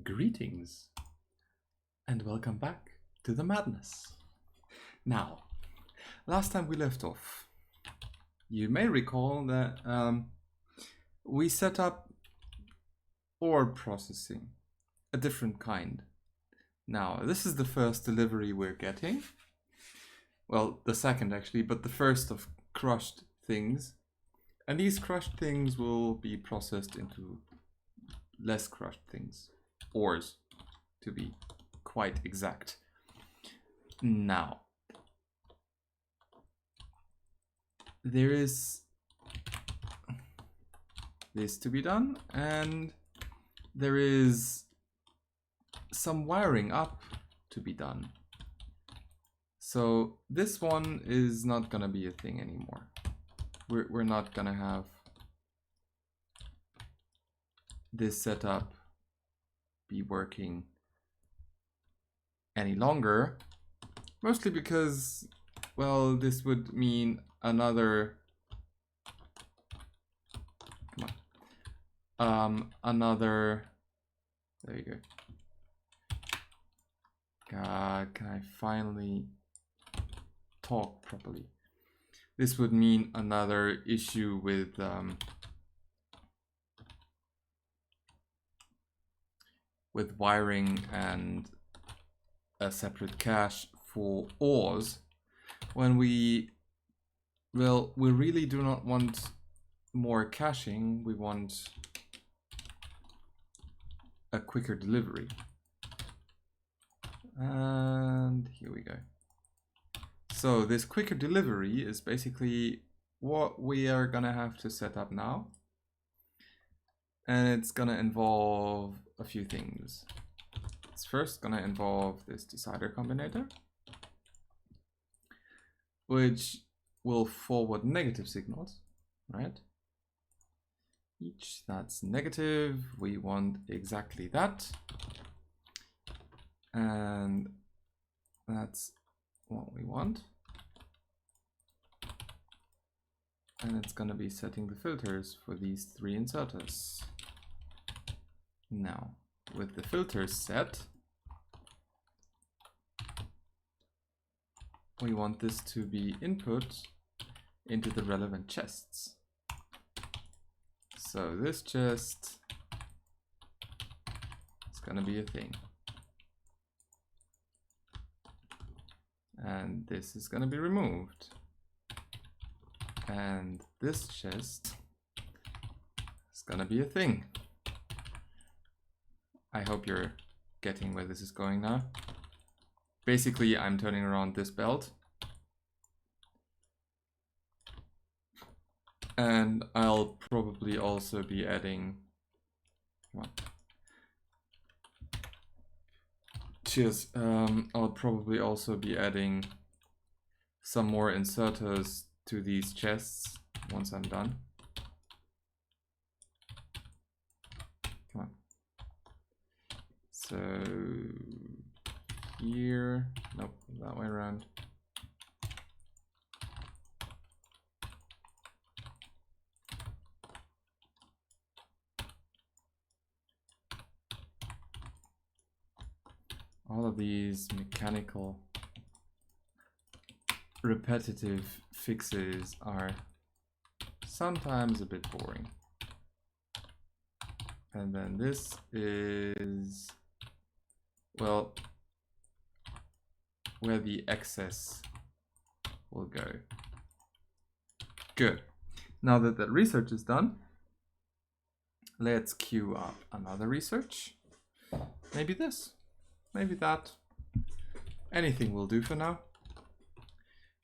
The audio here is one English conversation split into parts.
Greetings and welcome back to the madness. Now, last time we left off, you may recall that we set up ore processing, a different kind. Now, this is the first delivery we're getting. Well, the second actually, but the first of crushed things. And these crushed things will be processed into less crushed things. Ores, to be quite exact. Now, there is this to be done, and there is some wiring up to be done. So this one is not gonna be a thing anymore. We're not gonna have this setup be working any longer, mostly because, well, this would mean another there you go. God, can I finally talk properly? This would mean another issue with wiring and a separate cache for ores, when we really do not want more caching. We want a quicker delivery. And here we go. So this quicker delivery is basically what we are gonna have to set up now. And it's gonna involve a few things. It's first gonna involve this decider combinator, which will forward negative signals, right? Each that's negative, we want exactly that. And that's what we want. And it's gonna be setting the filters for these three inserters. Now, with the filters set, we want this to be input into the relevant chests. So this chest is gonna be a thing. And this is gonna be removed. And this chest is gonna be a thing. I hope you're getting where this is going now. Basically, I'm turning around this belt. And I'll probably also be adding... Cheers. I'll probably also be adding some more inserters to these chests once I'm done. Come on. So here, nope, that way around. All of these mechanical repetitive fixes are sometimes a bit boring. And then this is, well, where the excess will go. Good. Now that that research is done, let's queue up another research. Maybe this, maybe that. Anything will do for now.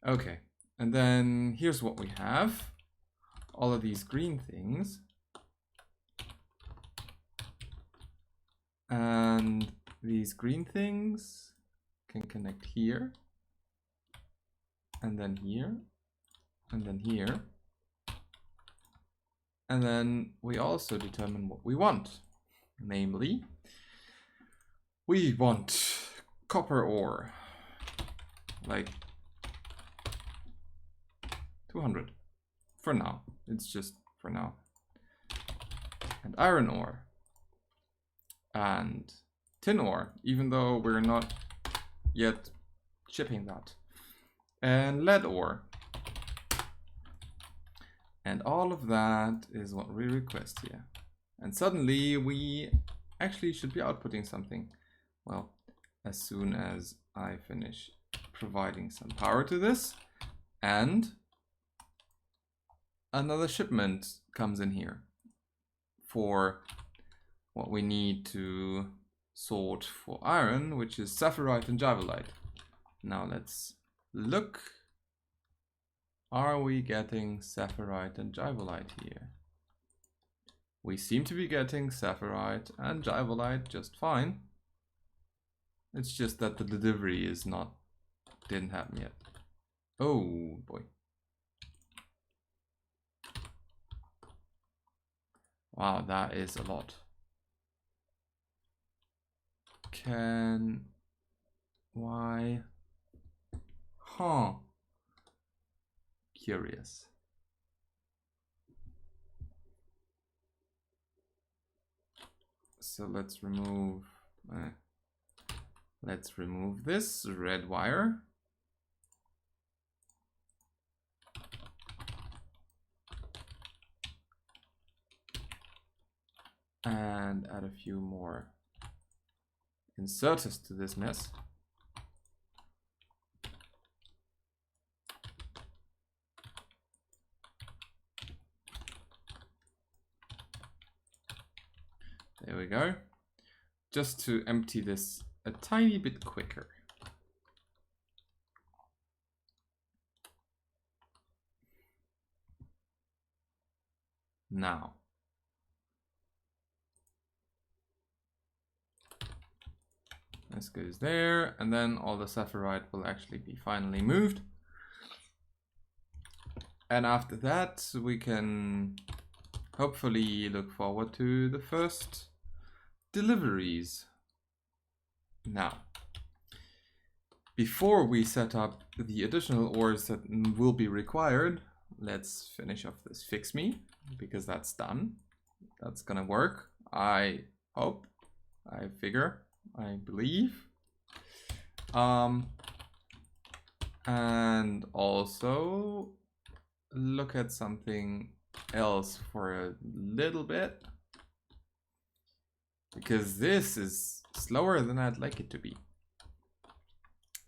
Okay, and then here's what we have. All of these green things. And these green things can connect here, and then here, and then here. And then we also determine what we want. Namely, we want copper ore, like 200 for now. It's just for now. And iron ore, and tin ore, even though we're not yet shipping that, and lead ore. And all of that is what we request here. And suddenly we actually should be outputting something. Well, as soon as I finish providing some power to this, and another shipment comes in here for what we need to sort for iron, which is sapphirite and javelite. Now let's look. Are we getting sapphirite and javelite here? We seem to be getting sapphirite and javelite just fine. It's just that the delivery is not, didn't happen yet. Oh boy. Wow, that is a lot. Why? Huh. Curious. So let's remove this red wire. And add a few more inserters to this mess. There we go. Just to empty this a tiny bit quicker. Now, this goes there, and then all the sapphirite will actually be finally moved. And after that, we can hopefully look forward to the first deliveries. Now, before we set up the additional ores that will be required, let's finish off this fix me, because that's done. That's gonna work. I hope, I figure, I believe. And also look at something else for a little bit, because this is slower than I'd like it to be,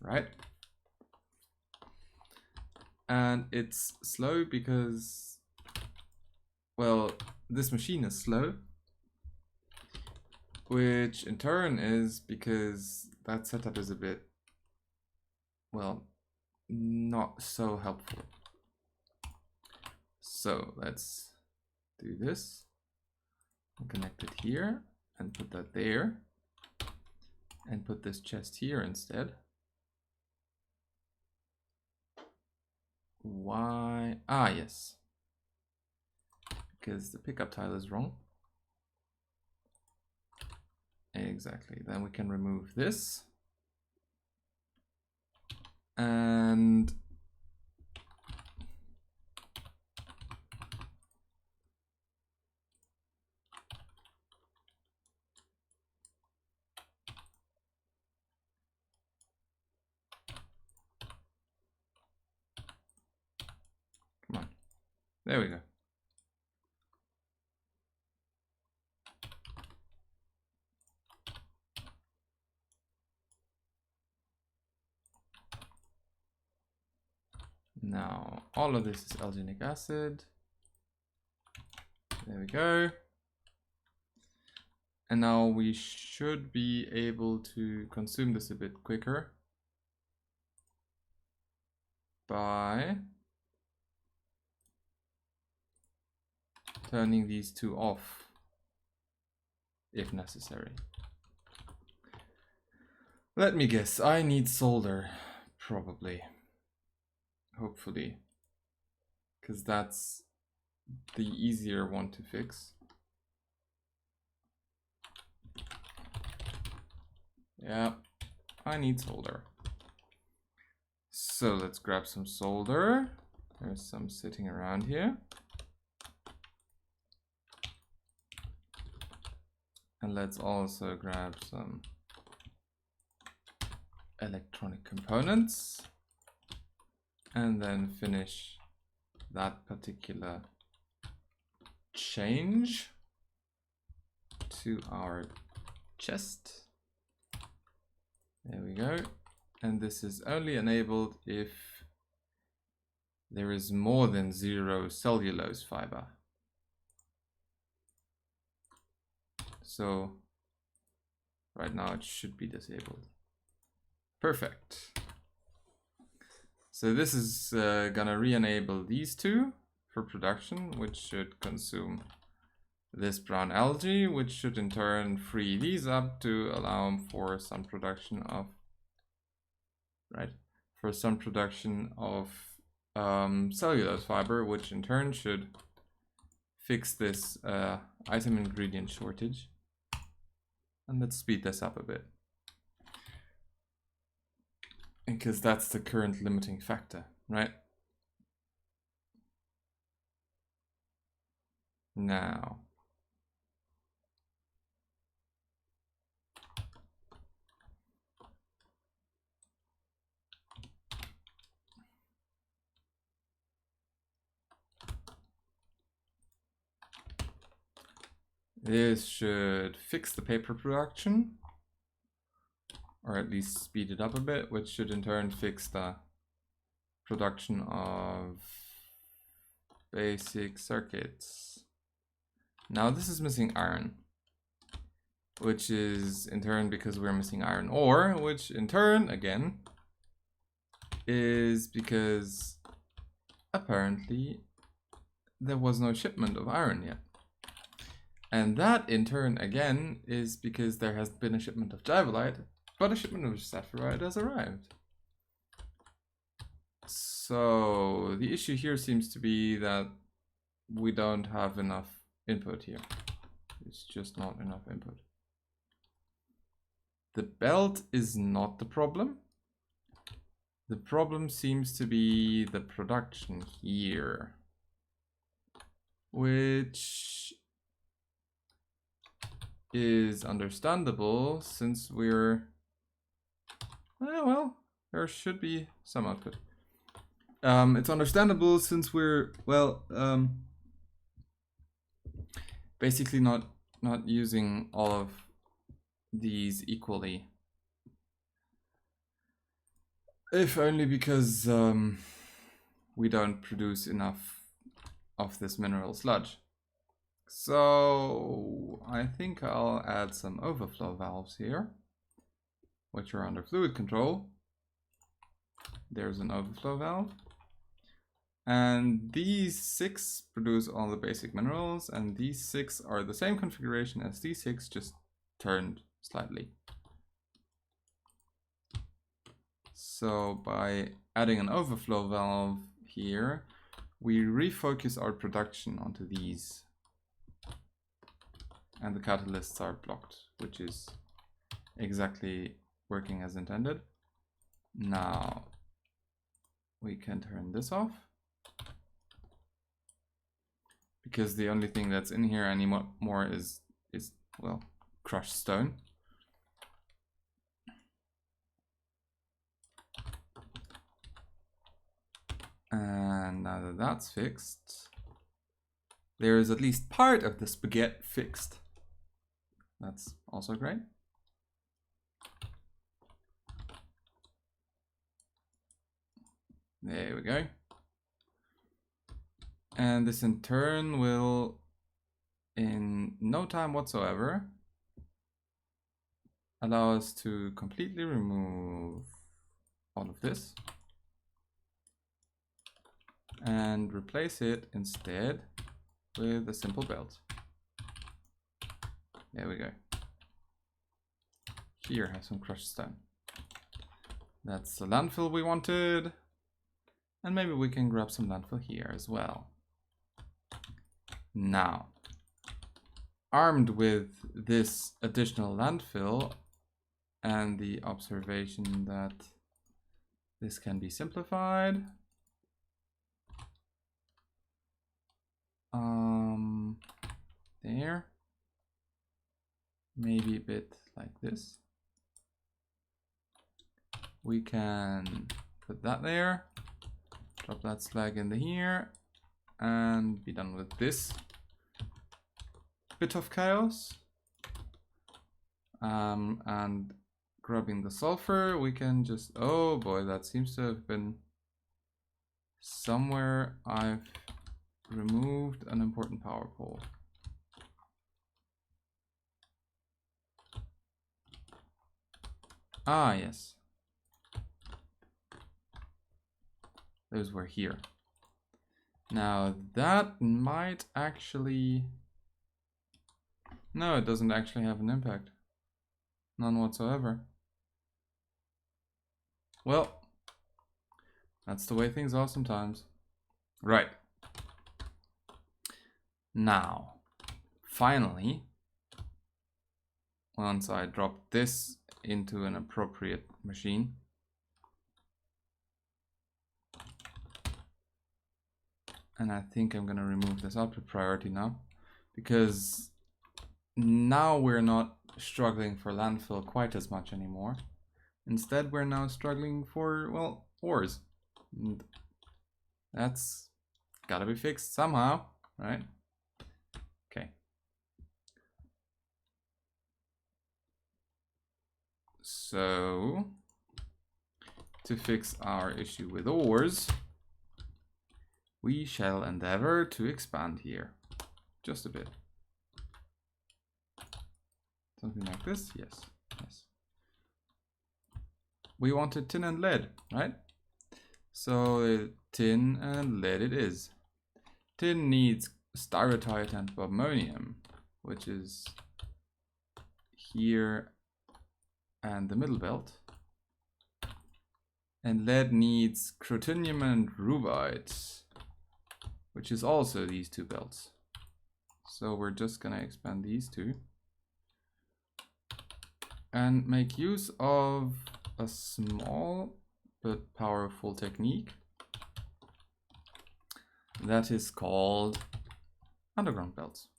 right? And it's slow because, well, this machine is slow, which in turn is because that setup is a bit, well, not so helpful. So let's do this, connect it here and put that there, and put this chest here instead. Why? Ah, yes, because the pickup tile is wrong. Exactly. Then we can remove this, and come on, there we go. Now, all of this is alginic acid. There we go. And now we should be able to consume this a bit quicker by turning these two off if necessary. Let me guess, I need solder, probably. Hopefully, because that's the easier one to fix. Yeah, I need solder. So let's grab some solder. There's some sitting around here. And let's also grab some electronic components and then finish that particular change to our chest. There we go. And this is only enabled if there is more than 0 cellulose fiber. So right now it should be disabled. Perfect. So this is gonna re-enable these two for production, which should consume this brown algae, which should in turn free these up to allow for some production of, cellulose fiber, which in turn should fix this item ingredient shortage. And let's speed this up a bit, because that's the current limiting factor, right? Now, this should fix the paper production, or at least speed it up a bit, which should in turn fix the production of basic circuits. Now this is missing iron, which is in turn because we're missing iron ore, which in turn, again, is because apparently there was no shipment of iron yet. And that in turn, again, is because there has been a shipment of divolite, but a shipment of saphirite has arrived. So the issue here seems to be that we don't have enough input here. It's just not enough input. The belt is not the problem. The problem seems to be the production here, which is understandable since we're, well, there should be some output. It's understandable since we're, basically not using all of these equally. If only because we don't produce enough of this mineral sludge. So I think I'll add some overflow valves here, which are under fluid control. There's an overflow valve. And these 6 produce all the basic minerals, and these 6 are the same configuration as these 6, just turned slightly. So by adding an overflow valve here, we refocus our production onto these. And the catalysts are blocked, which is exactly working as intended. Now we can turn this off, because the only thing that's in here anymore is well, crushed stone. And now that that's fixed, there is at least part of the spaghetti fixed. That's also great. There we go. And this in turn will, in no time whatsoever, allow us to completely remove all of this and replace it instead with a simple belt. There we go. Here, have some crushed stone. That's the landfill we wanted. And maybe we can grab some landfill here as well. Now, armed with this additional landfill and the observation that this can be simplified, there. maybe a bit like this. We can put that there, drop that slag into here, and be done with this bit of chaos. And grabbing the sulfur, we can just, oh boy, that seems to have been somewhere I've removed an important power pole. Ah, yes. Those were here. Now that might actually... No, it doesn't actually have an impact. None whatsoever. Well, that's the way things are sometimes. Right. Now, finally, once I drop this into an appropriate machine, and I think I'm going to remove this output priority now, because now we're not struggling for landfill quite as much anymore. Instead, we're now struggling for, well, ores. And that's gotta be fixed somehow, right? Okay. So, to fix our issue with ores, we shall endeavor to expand here. Just a bit. Something like this? Yes. Yes. We wanted tin and lead, right? So tin and lead it is. Tin needs styrotite and bobmonium, which is here and the middle belt. And lead needs cruthonium and rubite, which is also these two belts. So we're just gonna expand these two and make use of a small but powerful technique that is called underground belts.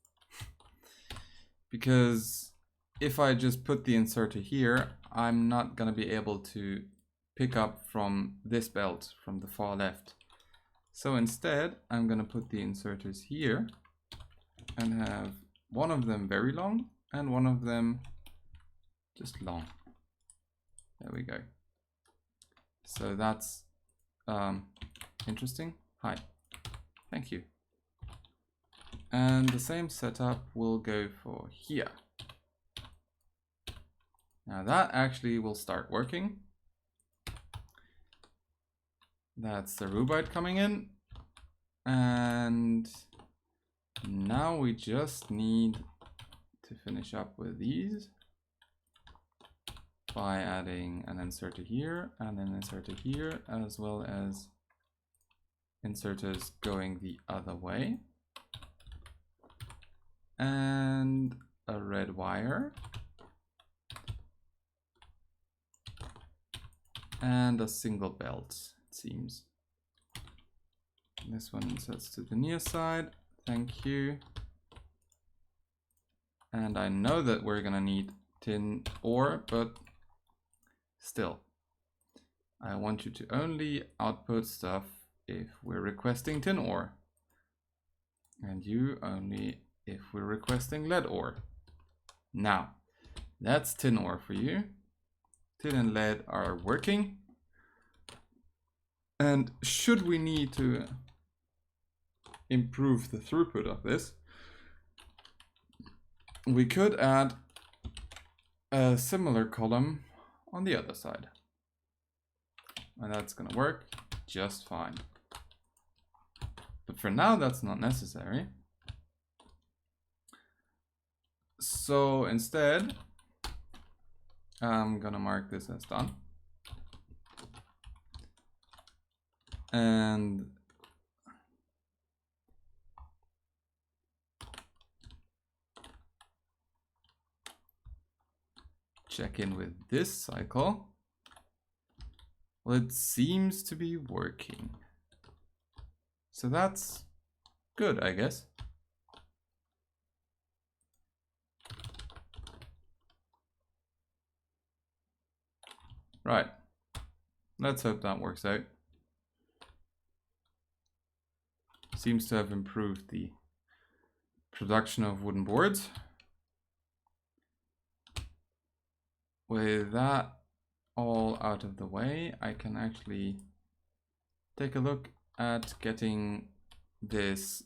Because if I just put the inserter here, I'm not gonna be able to pick up from this belt from the far left. So instead, I'm gonna put the inserters here and have one of them very long and one of them just long. There we go. So that's interesting. Hi, thank you. And the same setup will go for here. Now that actually will start working. That's the rubite coming in. And now we just need to finish up with these by adding an inserter here and an inserter here, as well as inserters going the other way. And a red wire. And a single belt, it seems. This one sets to the near side. Thank you. And I know that we're gonna need tin ore, but still, I want you to only output stuff if we're requesting tin ore. And you only if we're requesting lead ore. Now, that's tin ore for you. Tin and lead are working. And should we need to improve the throughput of this, we could add a similar column on the other side. And that's going to work just fine. But for now, that's not necessary. So instead, I'm going to mark this as done. And check in with this cycle. Well, it seems to be working. So that's good, I guess. Right. Let's hope that works out. Seems to have improved the production of wooden boards. With that all out of the way, I can actually take a look at getting this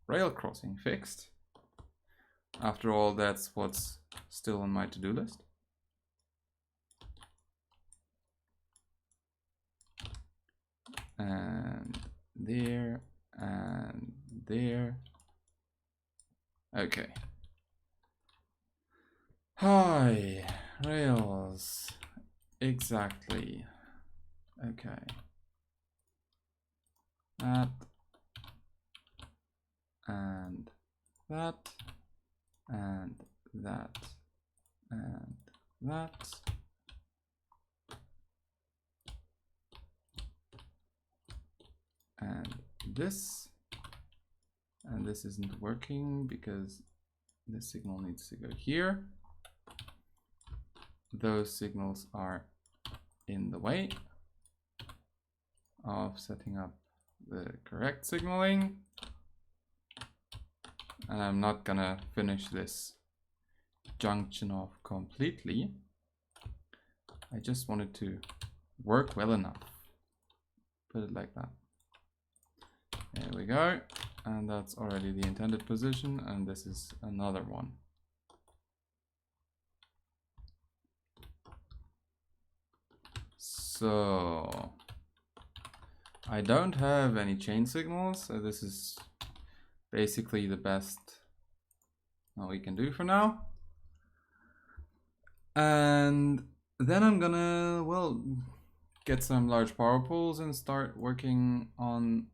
rail crossing fixed. After all, that's what's still on my to-do list. And there, and there. Okay. Hi, rails. Exactly. Okay. That. And that. And that. And that. And this. And this isn't working because this signal needs to go here. Those signals are in the way of setting up the correct signaling. And I'm not gonna finish this junction off completely. I just wanted to work well enough. Put it like that. There we go. And that's already the intended position, and this is another one. So I don't have any chain signals, so this is basically the best we can do for now. And then I'm gonna, well, get some large power poles and start working on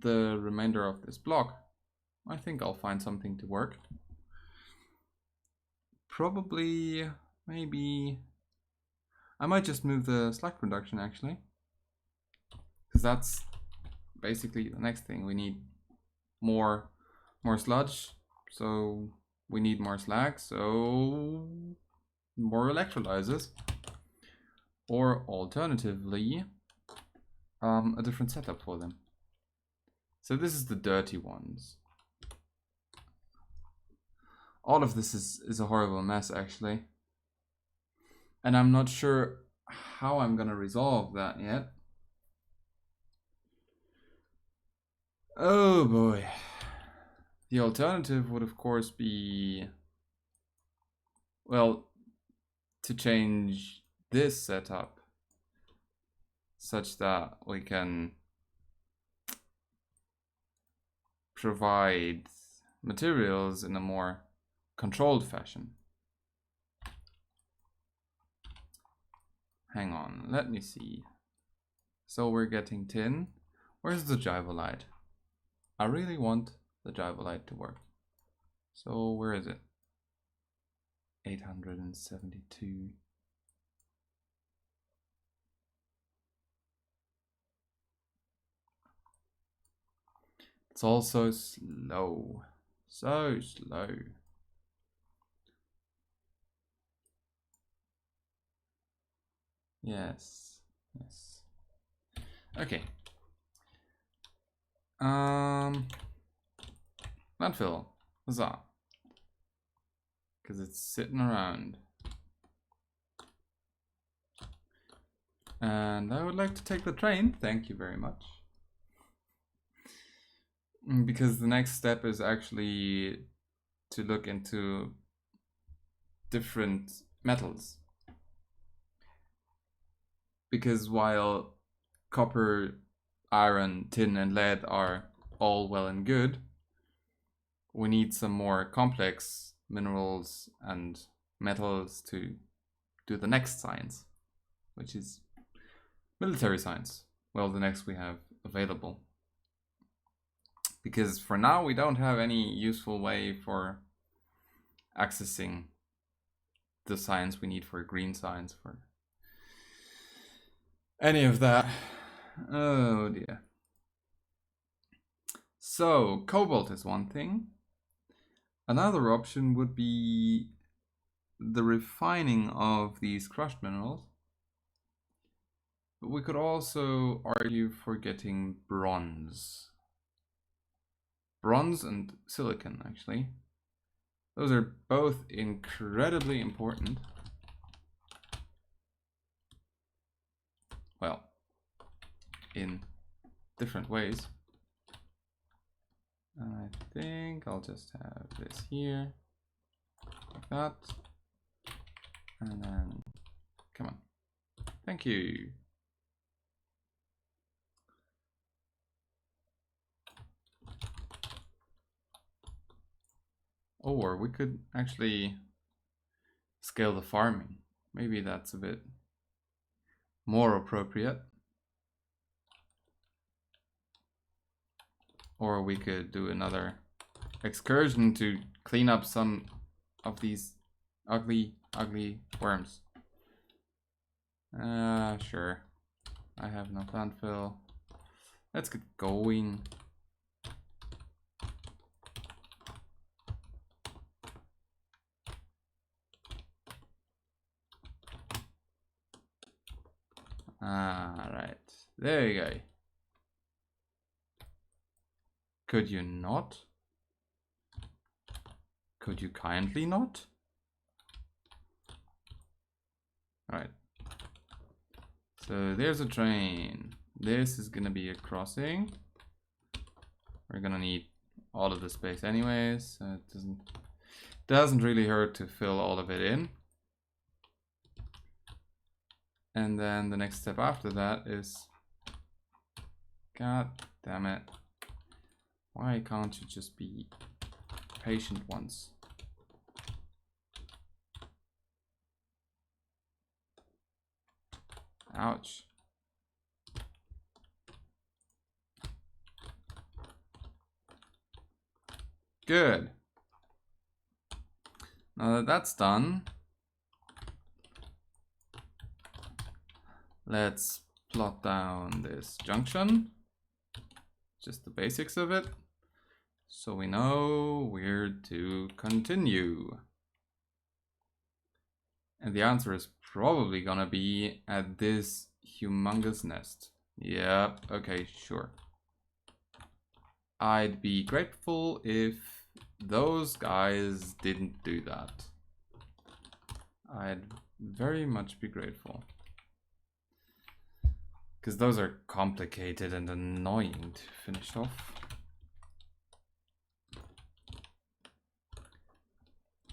the remainder of this block. I think I'll find something to work. Probably, maybe, I might just move the slack production actually, because that's basically the next thing. We need more sludge, so we need more slag, so more electrolyzers, or alternatively a different setup for them. So this is the dirty ones. All of this is a horrible mess actually, and I'm not sure how I'm gonna resolve that yet. Oh boy. The alternative would of course be, well, to change this setup such that we can provide materials in a more controlled fashion. Hang on, let me see. So we're getting tin. Where's the gyvolite? I really want the gyvolite to work. So where is it? 872. It's all so slow. So slow. Yes. Yes. Okay. Landfill. Huzzah. Because it's sitting around. And I would like to take the train. Thank you very much. Because the next step is actually to look into different metals. Because while copper, iron, tin, and lead are all well and good, we need some more complex minerals and metals to do the next science, which is military science. Well, the next we have available. Because for now we don't have any useful way for accessing the science we need for green science, for any of that. Oh dear. So cobalt is one thing. Another option would be the refining of these crushed minerals. But we could also argue for getting bronze. Bronze and silicon, actually. Those are both incredibly important. Well, in different ways. I think I'll just have this here, like that. And then, come on. Thank you. Or we could actually scale the farming. Maybe that's a bit more appropriate. Or we could do another excursion to clean up some of these ugly worms. Sure. I have no landfill. Let's get going. Right. There you go. Could you not? Could you kindly not? Alright. So there's a train. This is gonna be a crossing. We're gonna need all of the space anyways, so it doesn't really hurt to fill all of it in. And then the next step after that is, god damn it, why can't you just be patient once? Ouch. Good. Now that that's done, let's plot down this junction, just the basics of it, so we know where to continue. And the answer is probably gonna be at this humongous nest. Yep, okay, sure. I'd be grateful if those guys didn't do that. I'd very much be grateful. Because those are complicated and annoying to finish off.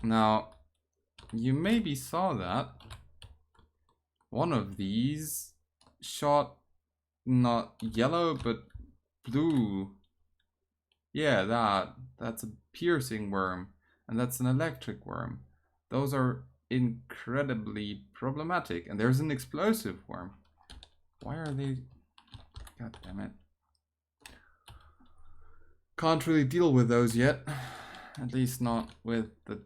Now, you maybe saw that one of these shot not yellow but blue. Yeah, that's a piercing worm, and that's an electric worm. Those are incredibly problematic, and there's an explosive worm. Why are they? God damn it. Can't really deal with those yet. At least not with the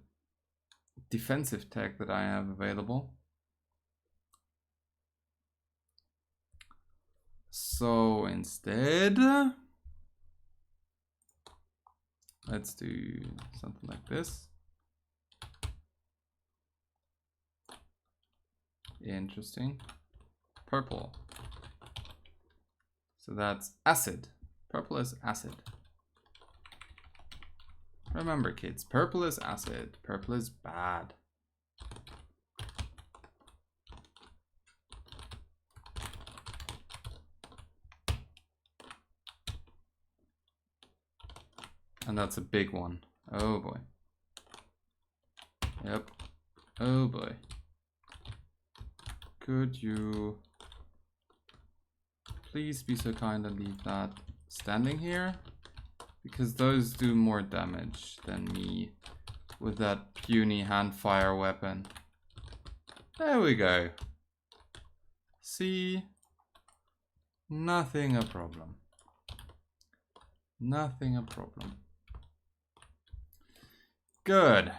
defensive tech that I have available. So instead, let's do something like this. Interesting. Purple. So that's acid. Purple is acid. Remember, kids, purple is acid. Purple is bad. And that's a big one. Oh boy. Yep. Oh boy. Could you please be so kind and leave that standing here? Because those do more damage than me with that puny hand-fire weapon. There we go. See? Nothing a problem. Nothing a problem. Good.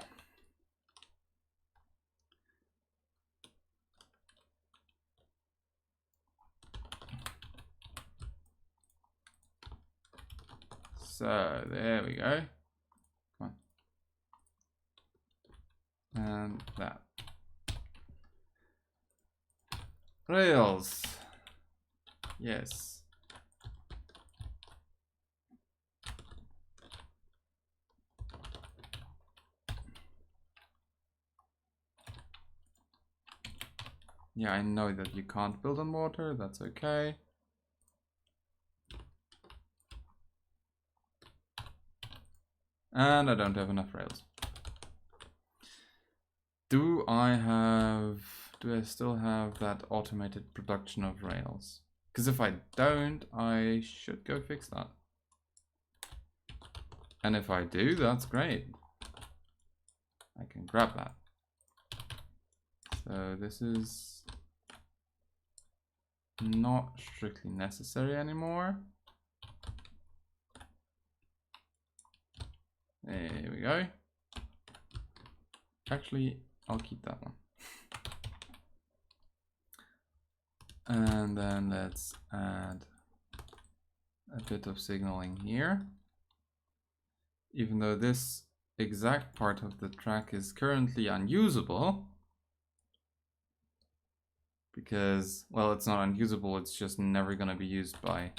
So there we go. Come on. And that. Rails. Yes. Yeah, I know that you can't build on water, that's okay. And I don't have enough rails. Do I still have that automated production of rails? Because if I don't, I should go fix that. And if I do, that's great. I can grab that. So this is not strictly necessary anymore. There we go. Actually, I'll keep that one. And then let's add a bit of signaling here. Even though this exact part of the track is currently unusable, because, well, it's not unusable, it's just never going to be used by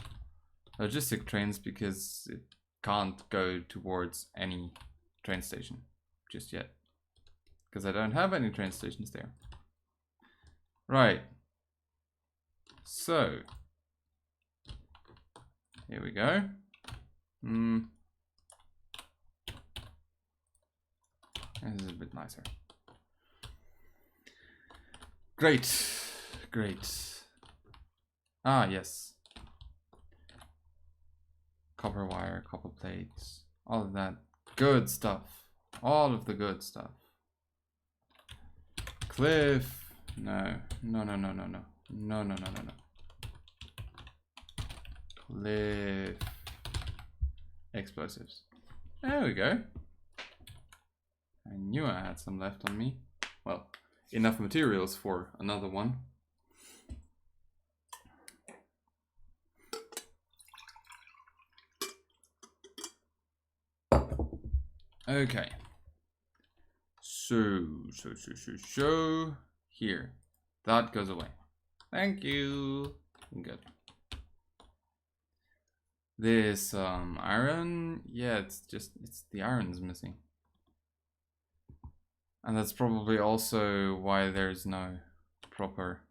logistic trains because it can't go towards any train station just yet, because I don't have any train stations there. Right. So, here we go. This is a bit nicer. Great, great. Ah, yes. Copper wire, copper plates, all of that good stuff. All of the good stuff. Cliff. No, no, no, no, no, no. No, no, no, no, no. Cliff. Explosives. There we go. I knew I had some left on me. Well, enough materials for another one. Okay. So here. That goes away. Thank you. Good. This iron, yeah, it's the iron's missing. And that's probably also why there's no proper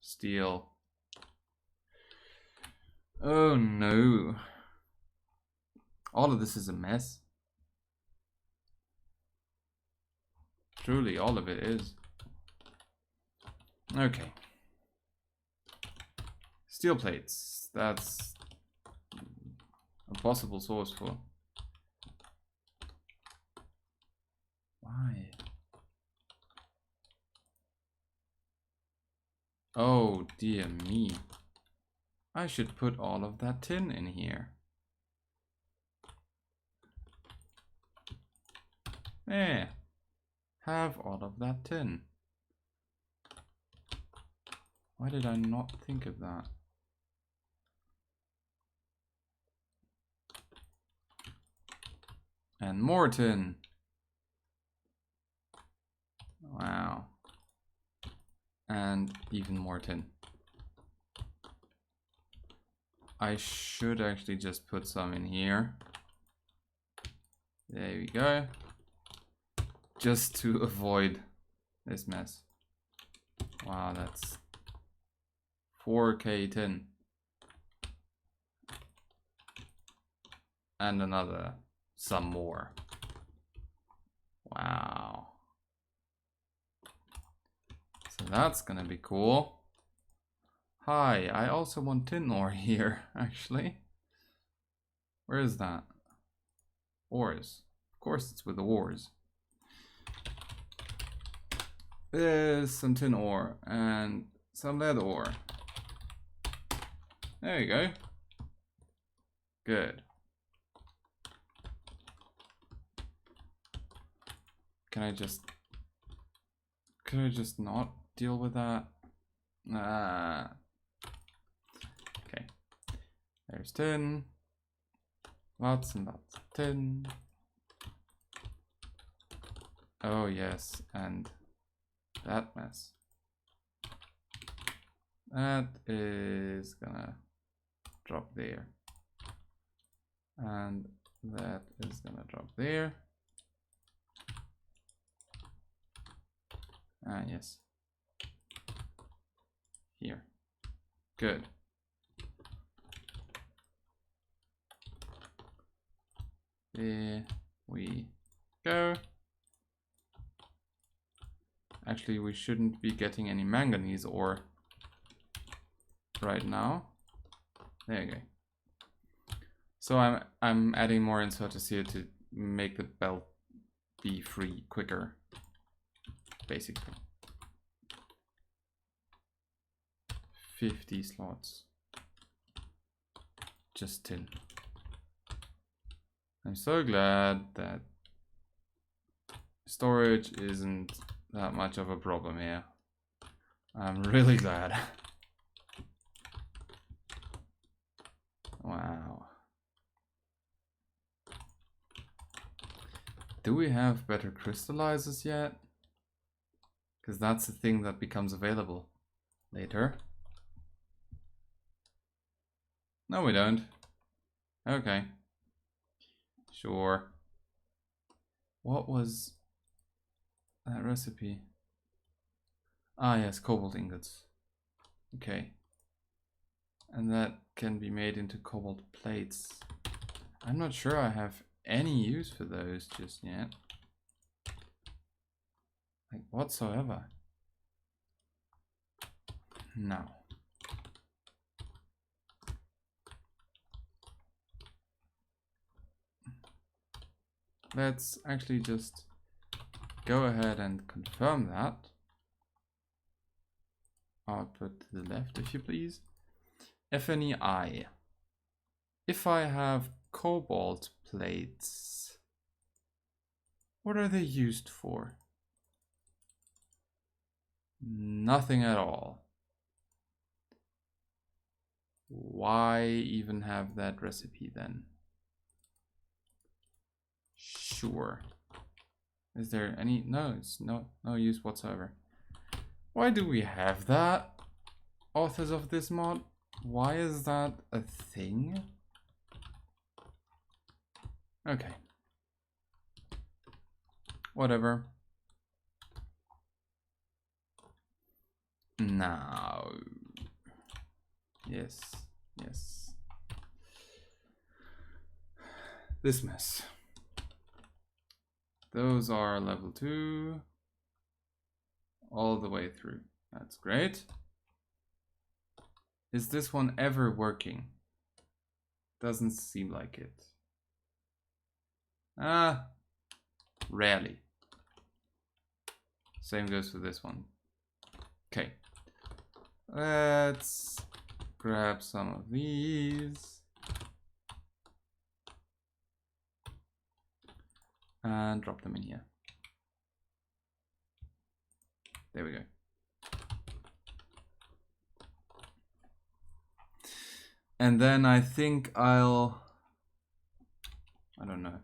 steel. Oh no. All of this is a mess. Truly, all of it is. Okay. Steel plates. That's a possible source for. Why? Oh dear me. I should put all of that tin in here. There. Have all of that tin. Why did I not think of that? And more tin. Wow. And even more tin. I should actually just put some in here. There we go. Just to avoid this mess. Wow, that's 4K tin. And another, some more. Wow. So that's gonna be cool. Hi, I also want tin ore here, actually. Where is that? Ores. Of course it's with the ores. There's some tin ore and some lead ore. There you go. Good. Can I just not deal with that? Okay. There's tin. Lots and lots of tin. Oh yes, and that mess. That is gonna drop there. And that is gonna drop there. Ah, yes. Here. Good. There we go. Actually, we shouldn't be getting any manganese ore right now. There you go. So I'm adding more inserters here to make the belt be free quicker, basically. 50 slots. Just 10. I'm so glad that storage isn't that much of a problem here. I'm really glad. Wow. Do we have better crystallizers yet? Because that's the thing that becomes available later. No, we don't. Okay. Sure. What was that recipe? Ah, yes, cobalt ingots. Okay. And that can be made into cobalt plates. I'm not sure I have any use for those just yet. Like, whatsoever. No. Let's actually just go ahead and confirm that. Output to the left, if you please. FNEI. If I have cobalt plates, what are they used for? Nothing at all. Why even have that recipe then? Sure. Is there any? No, it's no use whatsoever. Why do we have that? Authors of this mod? Why is that a thing? Okay. Whatever. Now. Yes. Yes. This mess. Those are level 2. All the way through. That's great. Is this one ever working? Doesn't seem like it. Ah, rarely. Same goes for this one. Okay. Let's grab some of these. And drop them in here. There we go. And then I think I don't know.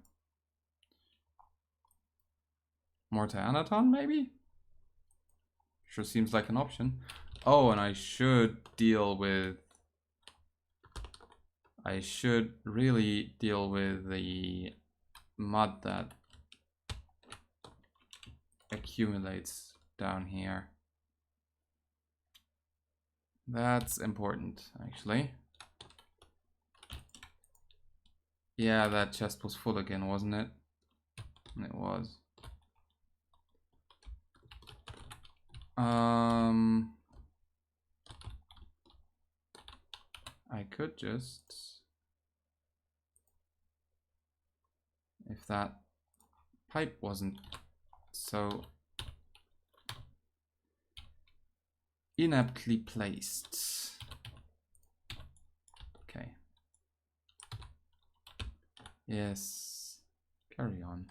Mortanaton maybe? Sure seems like an option. Oh, and I should really deal with the mud that accumulates down here. That's important, actually. Yeah, that chest was full again, wasn't it? It was. I could just, if that pipe wasn't so inaptly placed. Okay. Yes, carry on.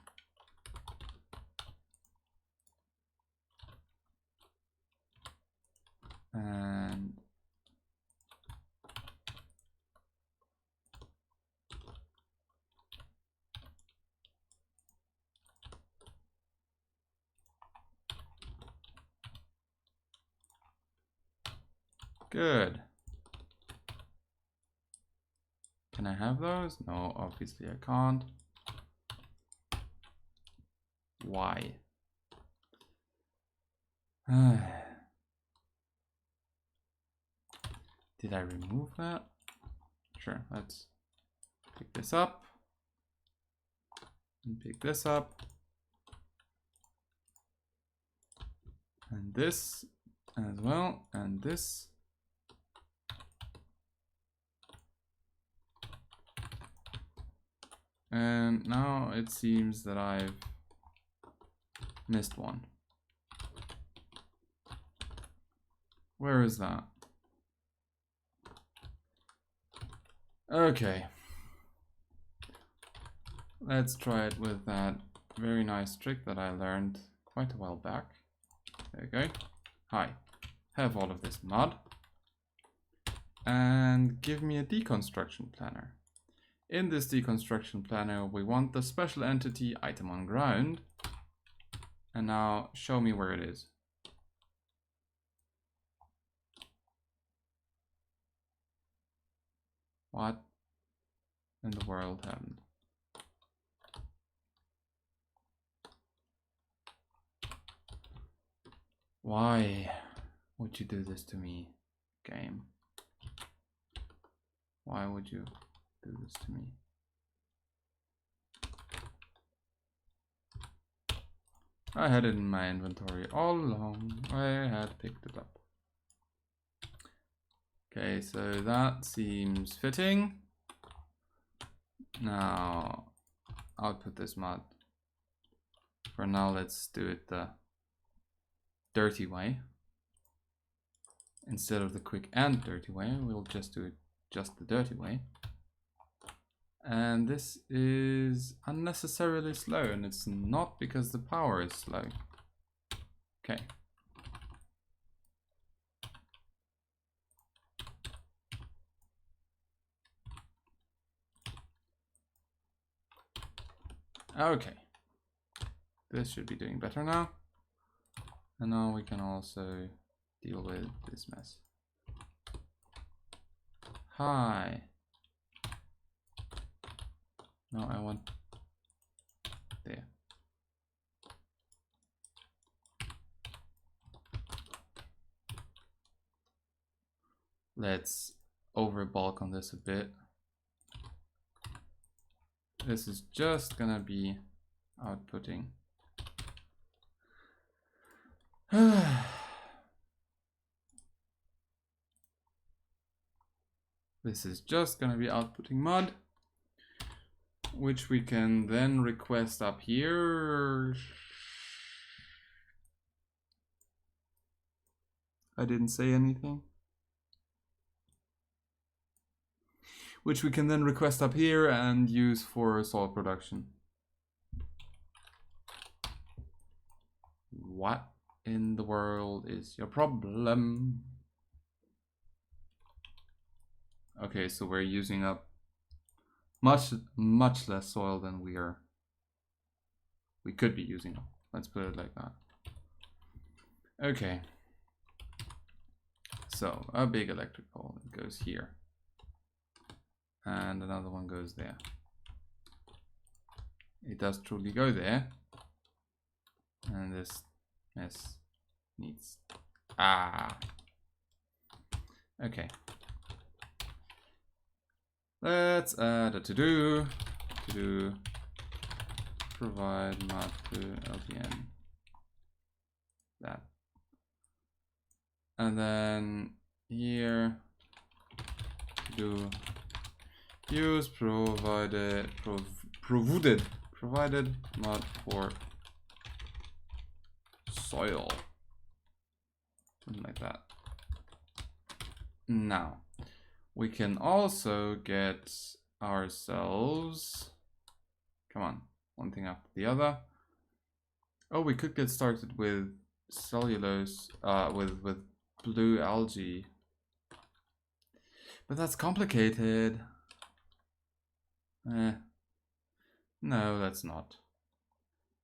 And Good. Can I have those? No, obviously I can't. Why? Did I remove that? Sure, let's pick this up. And pick this up. And this as well, and this. And now it seems that I've missed one. Where is that? Okay. Let's try it with that very nice trick that I learned quite a while back. There you go. Hi. Have all of this mud. And give me a deconstruction planner. In this deconstruction planner, we want the special entity item on ground. And now show me where it is. What in the world happened? Why would you do this to me, game? Why would you do this to me? I had it in my inventory all along. I had picked it up. Okay, so that seems fitting. Now, I'll put this mud. For now, let's do it the dirty way. Instead of the quick and dirty way, we'll just do it just the dirty way. And this is unnecessarily slow, and it's not because the power is slow. Okay. Okay. This should be doing better now. And now we can also deal with this mess. Hi. No, I want there. Let's over bulk on this a bit. This is just gonna be outputting. This is just gonna be outputting mud, which we can then request up here. I didn't say anything. Which we can then request up here and use for salt production. What in the world is your problem? Okay, so we're using up much less soil than we could be using up. Let's put it like that. Okay. So a big electric pole goes here. And another one goes there. It does truly go there. And this mess needs... Okay. Let's add a to-do. To-do. Provide mud to LPN. That. And then here, to-do. Use provided mud for soil. Something like that. Now, we can also get ourselves, come on, one thing after the other. Oh, we could get started with cellulose, with blue algae. But that's complicated. No, that's not.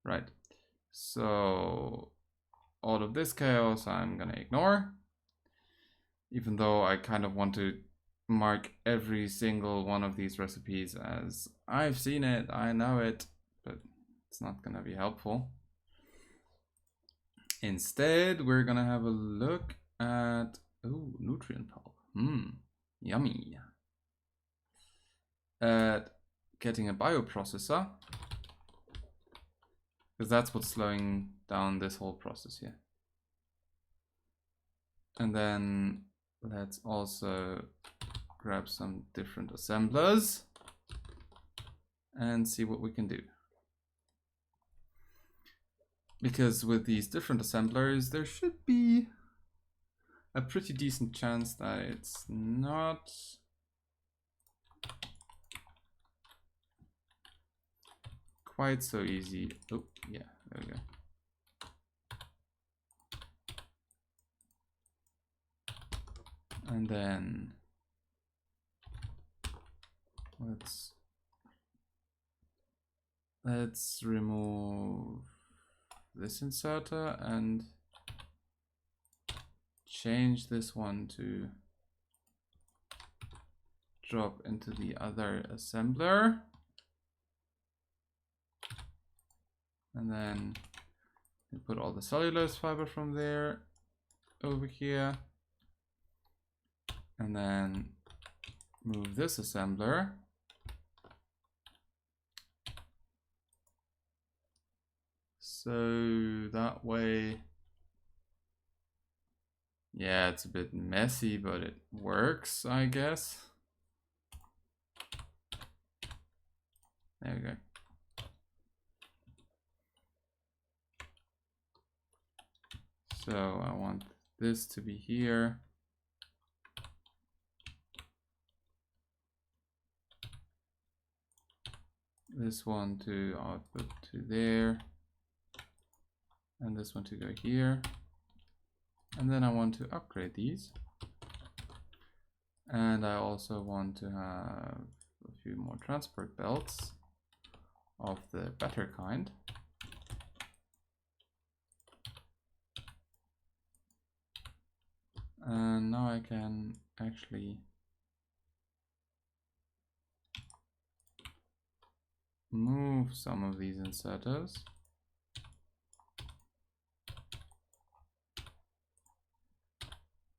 Right. So all of this chaos I'm gonna ignore. Even though I kind of want to mark every single one of these recipes as I've seen it, I know it, but it's not gonna be helpful. Instead, we're gonna have a look at, oh, nutrient pulp. Yummy. At getting a bioprocessor, because that's what's slowing down this whole process here. And then let's also grab some different assemblers and see what we can do. Because with these different assemblers, there should be a pretty decent chance that it's not quite so easy. Oh, yeah, there we go. And then let's remove this inserter and change this one to drop into the other assembler. And then we put all the cellulose fiber from there over here. And then move this assembler. So that way, yeah, it's a bit messy, but it works, I guess. There we go. So I want this to be here. This one to output to there. And this one to go here. And then I want to upgrade these. And I also want to have a few more transport belts of the better kind. And now I can actually move some of these inserters.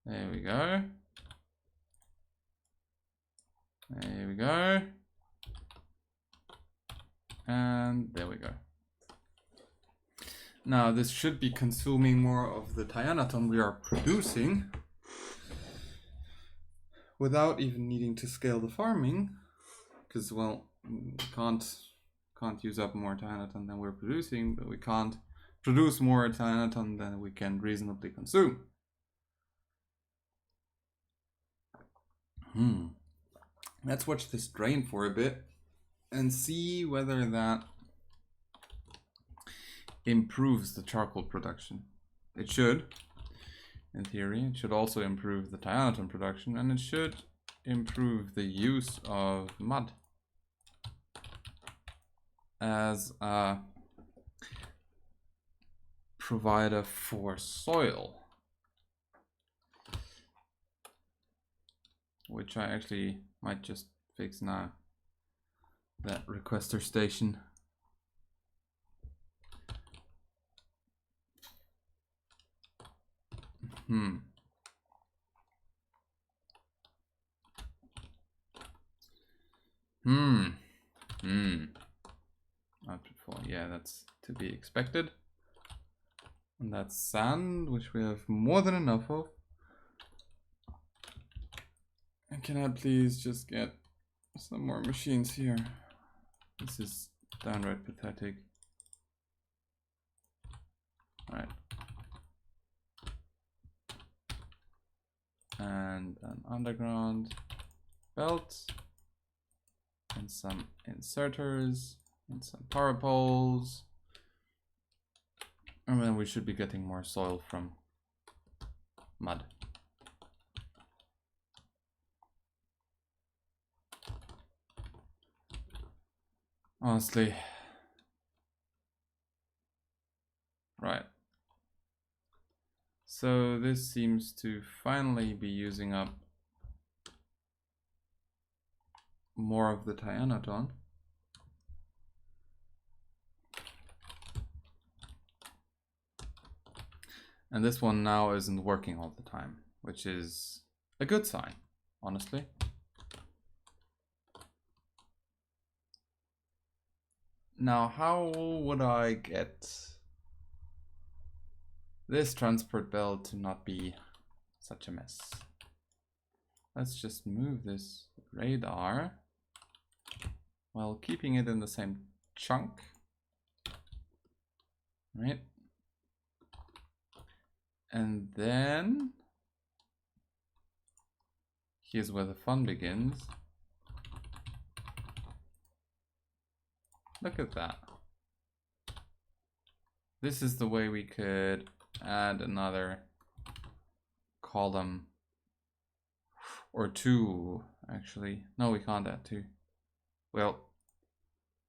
There we go. There we go. And there we go. Now this should be consuming more of the Tyanaton we are producing without even needing to scale the farming, because, well, we can't use up more Tyanaton than we're producing, but we can't produce more Tyanaton than we can reasonably consume. Let's watch this drain for a bit and see whether that improves the charcoal production. It should, in theory. It should also improve the Tyanaton production, and it should improve the use of mud as a provider for soil, which I actually might just fix now. That requester station. Output 4, yeah, that's to be expected. And that's sand, which we have more than enough of. And can I please just get some more machines here? This is downright pathetic. Alright. And an underground belt. And some inserters. And some power poles. And then we should be getting more soil from mud. Honestly. Right. So this seems to finally be using up more of the Tyanodon. And this one now isn't working all the time, which is a good sign, honestly. Now, how would I get this transport belt to not be such a mess? Let's just move this radar while keeping it in the same chunk, right? And then here's where the fun begins. Look at that. This is the way we could add another column or two, actually. No, we can't add two. Well,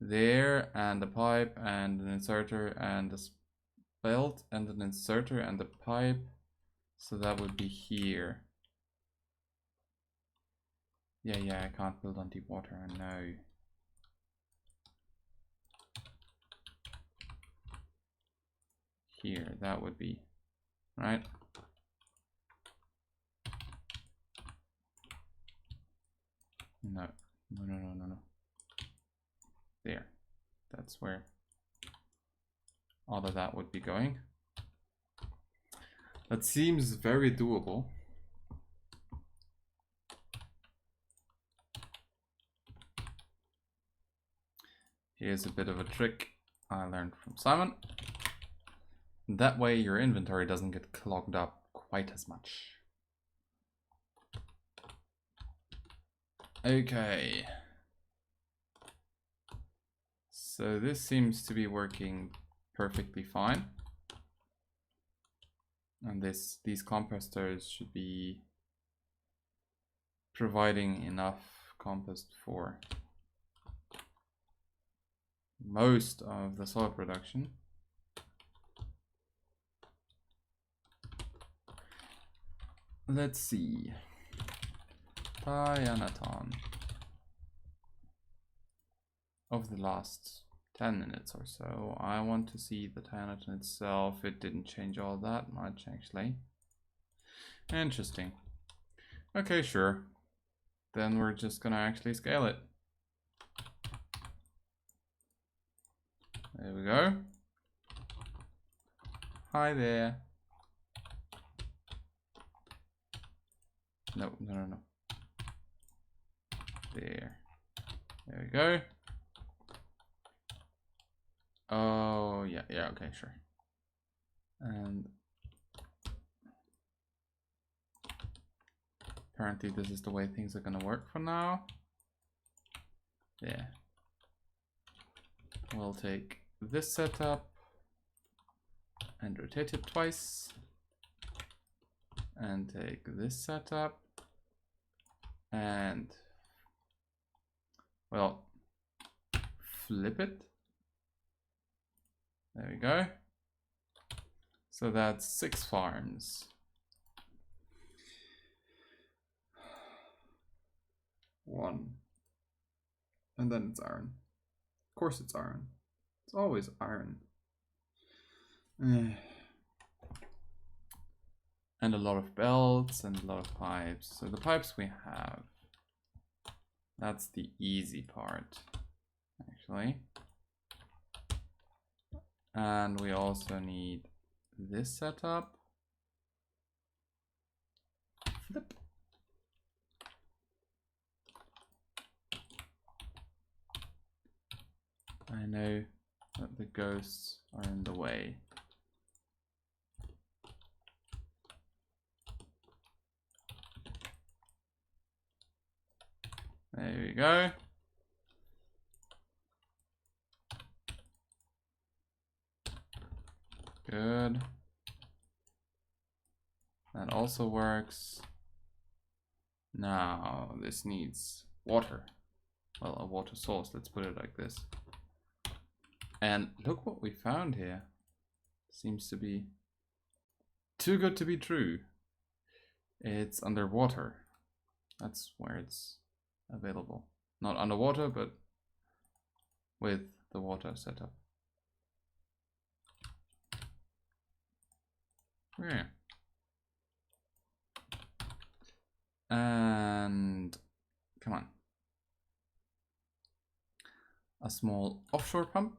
there, and the pipe, and an inserter, and the belt, and an inserter, and the pipe. So that would be here. Yeah, I can't build on deep water, I know. Here, that would be, right? No. There. That's where all of that would be going. That seems very doable. Here's a bit of a trick I learned from Simon. That way your inventory doesn't get clogged up quite as much. Okay. So this seems to be working perfectly fine. And these composters should be providing enough compost for most of the soil production. Let's see. Tyanodon of the last 10 minutes or so. I want to see the Tyanodon itself. It didn't change all that much, actually. Interesting. Okay, sure. Then we're just gonna actually scale it. There we go. Hi there. No. There we go. Oh, yeah, okay, sure. And apparently this is the way things are gonna work for now. Yeah. We'll take this setup and rotate it twice. And take this setup and, well, flip it. There we go. So that's 6 farms. One. And then it's iron. Of course it's iron. It's always iron. And a lot of belts and a lot of pipes. So the pipes we have, that's the easy part, actually. And we also need this setup. Flip. I know that the ghosts are in the way. There we go. Good. That also works. Now this needs water. Well, a water source, let's put it like this. And look what we found here. Seems to be Too good to be true. It's underwater. That's where it's available. Not underwater, but with the water setup. Yeah. And come on. A small offshore pump.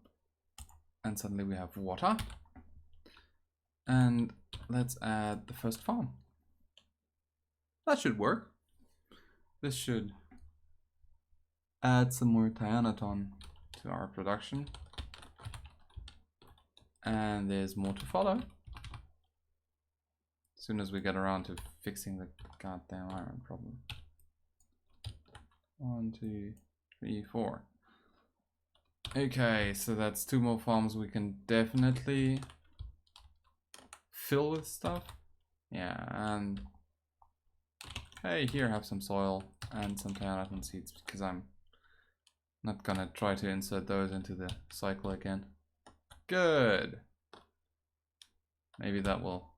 And suddenly we have water. And let's add the first farm. That should work. This should add some more Tyanaton to our production. And there's more to follow. As soon as we get around to fixing the goddamn iron problem. 1, 2, 3, 4. Okay, so that's 2 more farms we can definitely fill with stuff. Yeah, and hey, here, have some soil and some Tyanaton seeds, because I'm not gonna try to insert those into the cycle again. Good. Maybe that will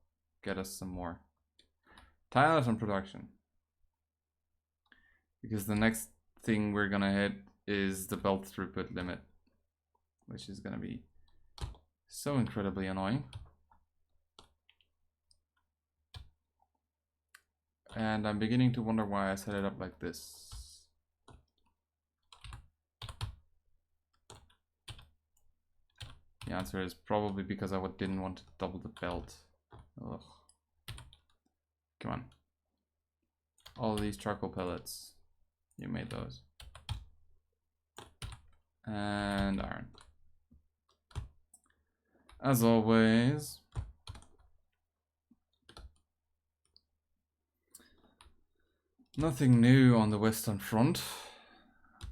get us some more Tyanaton production. Because the next thing we're gonna hit is the belt throughput limit, which is gonna be so incredibly annoying. And I'm beginning to wonder why I set it up like this. The answer is probably because I didn't want to double the belt. Ugh. Come on. All of these charcoal pellets. You made those. And iron. As always. Nothing new on the Western Front.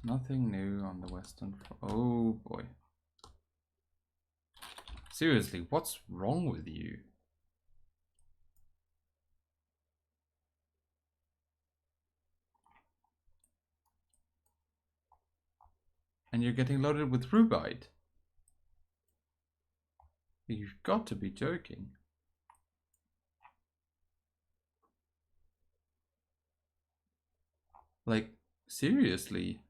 Nothing new on the Western Front. Oh boy. Seriously, what's wrong with you? And you're getting loaded with rubite. You've got to be joking. Like, seriously?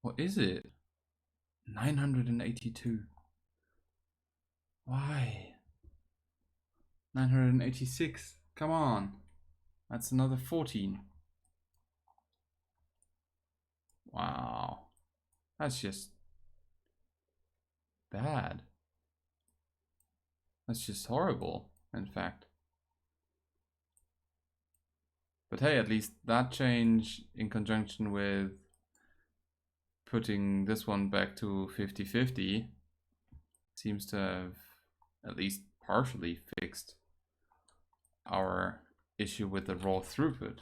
What is it? 982. Why? 986. Come on. That's another 14. Wow. That's just bad. That's just horrible, in fact. But hey, at least that change in conjunction with putting this one back to 50-50 seems to have at least partially fixed our issue with the raw throughput.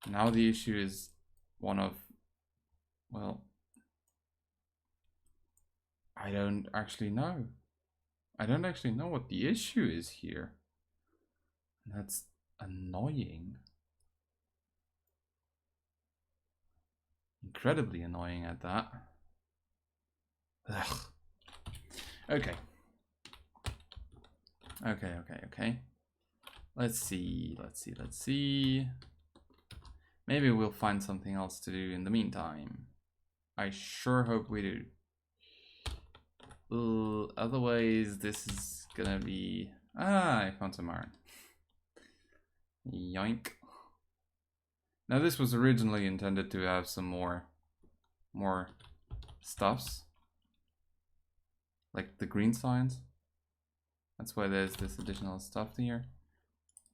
Now the issue is one of, well, I don't actually know. I don't actually know what the issue is here. That's annoying. Incredibly annoying at that. Ugh. Okay. Okay. Let's see. Maybe we'll find something else to do in the meantime. I sure hope we do. Otherwise, this is gonna be... Ah, I found some iron. Yoink. Now this was originally intended to have some more stuffs. Like the green signs. That's why there's this additional stuff here.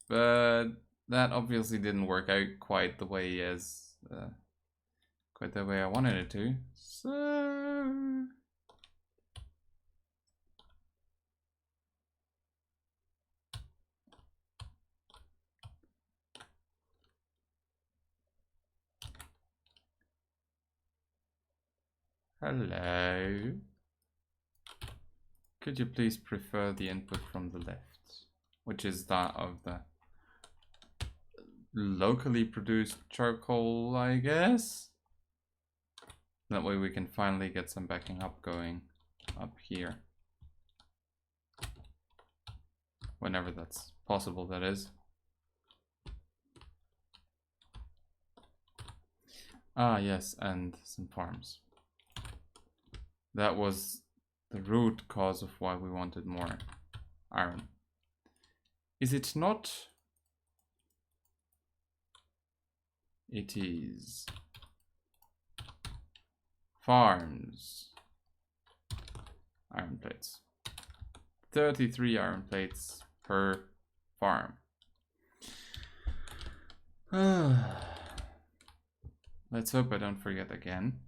But that obviously didn't work out quite the way I wanted it to. So hello. Could you please prefer the input from the left, which is that of the locally produced charcoal, I guess? That way we can finally get some backing up going up here. Whenever that's possible, that is. Ah, yes, and some farms. That was the root cause of why we wanted more iron. Is it not? It is. Farms. Iron plates. 33 iron plates per farm. Let's hope I don't forget again.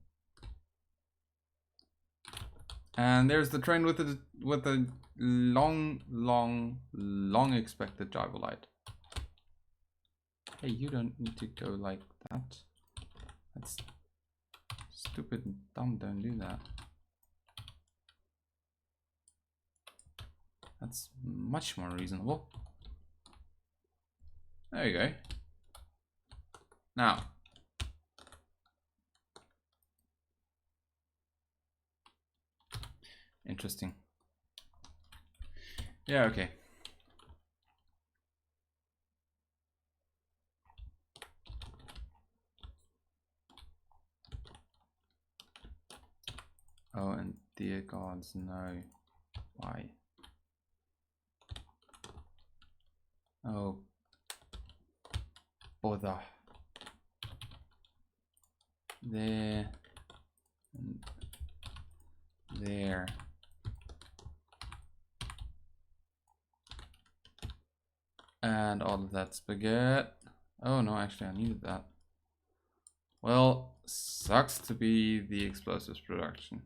And there's the train with the long expected driver light. Hey, you don't need to go like that. That's stupid and dumb. Don't do that. That's much more reasonable. There you go. Now. Interesting. Yeah, okay. Oh, and dear gods, no. Why? Oh. Bother. There. And there. And all of that spaghetti. Oh no, actually I needed that. Well, sucks to be the explosives production.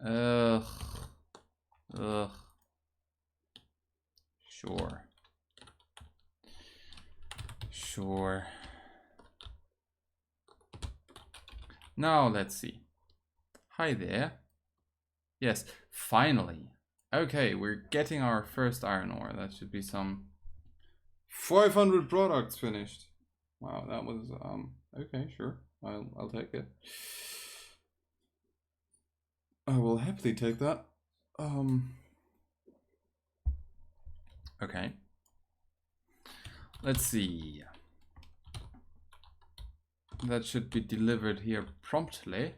Ugh. Ugh. Sure. Sure. Now let's see. Hi there. Yes, finally. Okay, we're getting our first iron ore. That should be some 500 products finished. Wow, that was okay, sure. I'll take it. I will happily take that. Okay. Let's see. That should be delivered here promptly.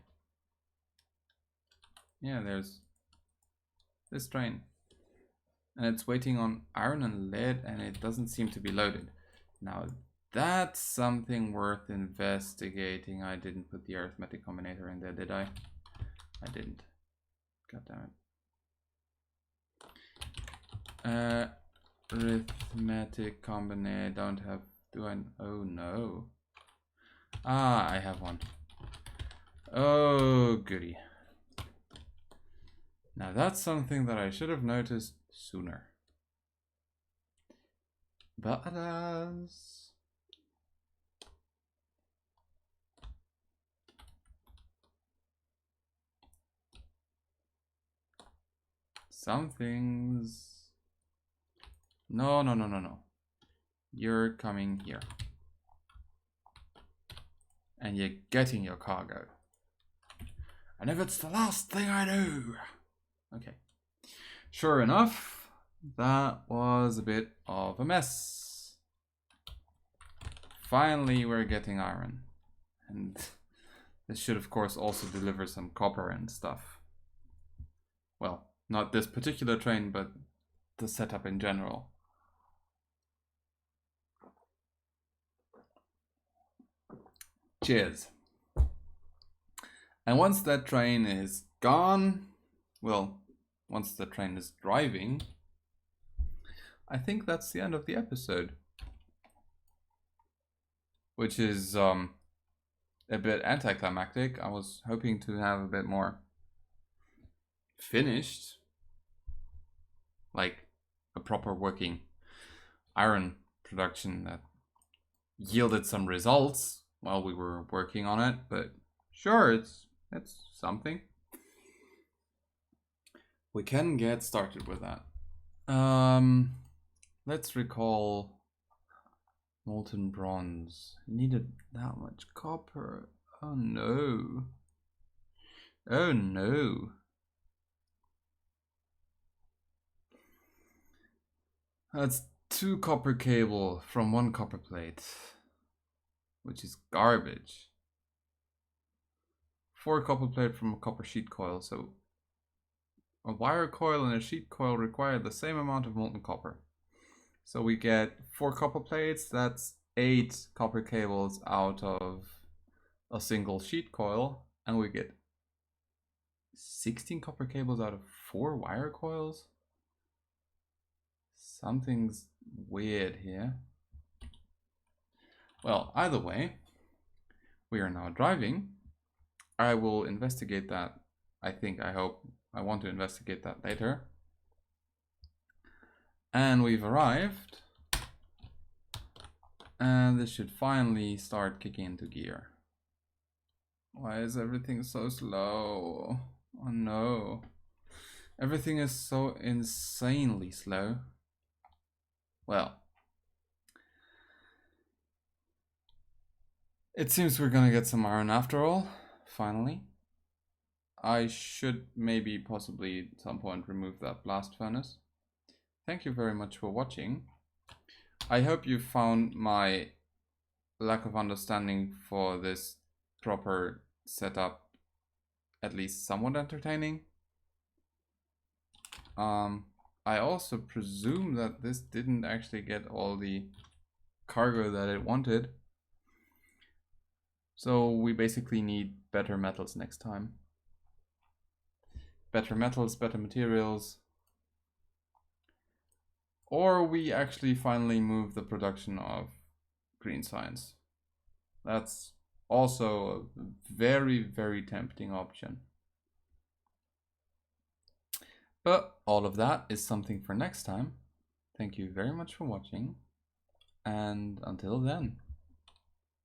Yeah, there's this train. And it's waiting on iron and lead, and it doesn't seem to be loaded. Now, that's something worth investigating. I didn't put the arithmetic combinator in there, did I? I didn't. God damn it. Arithmetic combinator. Don't have. Do I? Oh no. Ah, I have one. Oh, goody. Now that's something that I should have noticed sooner. But alas. Some things. No. You're coming here. And you're getting your cargo. And if it's the last thing I do. Okay. Sure enough, that was a bit of a mess. Finally, we're getting iron. And this should, of course, also deliver some copper and stuff. Well, not this particular train, but the setup in general. Cheers. And once that train is gone, well, once the train is driving, I think that's the end of the episode. Which is a bit anticlimactic. I was hoping to have a bit more finished. Like a proper working iron production that yielded some results while we were working on it, but sure, it's something. We can get started with that. Let's recall Molten bronze. Needed that much copper. Oh no. Oh no. That's 2 copper cable from 1 copper plate, which is garbage. 4 copper plate from a copper sheet coil, so a wire coil and a sheet coil require the same amount of molten copper. So we get 4 copper plates, that's 8 copper cables out of a single sheet coil, and we get 16 copper cables out of 4 wire coils? Something's weird here. Well, either way, we are now driving. I will investigate that. I want to investigate that later. And we've arrived. And this should finally start kicking into gear. Why is everything so slow? Oh no. Everything is so insanely slow. Well, it seems we're gonna get some iron after all, finally. I should maybe possibly at some point remove that blast furnace. Thank you very much for watching. I hope you found my lack of understanding for this proper setup at least somewhat entertaining. I also presume that this didn't actually get all the cargo that it wanted. So we basically need better metals next time. Better metals, better materials. Or we actually finally move the production of green science. That's also a very, very tempting option. But all of that is something for next time. Thank you very much for watching, and until then.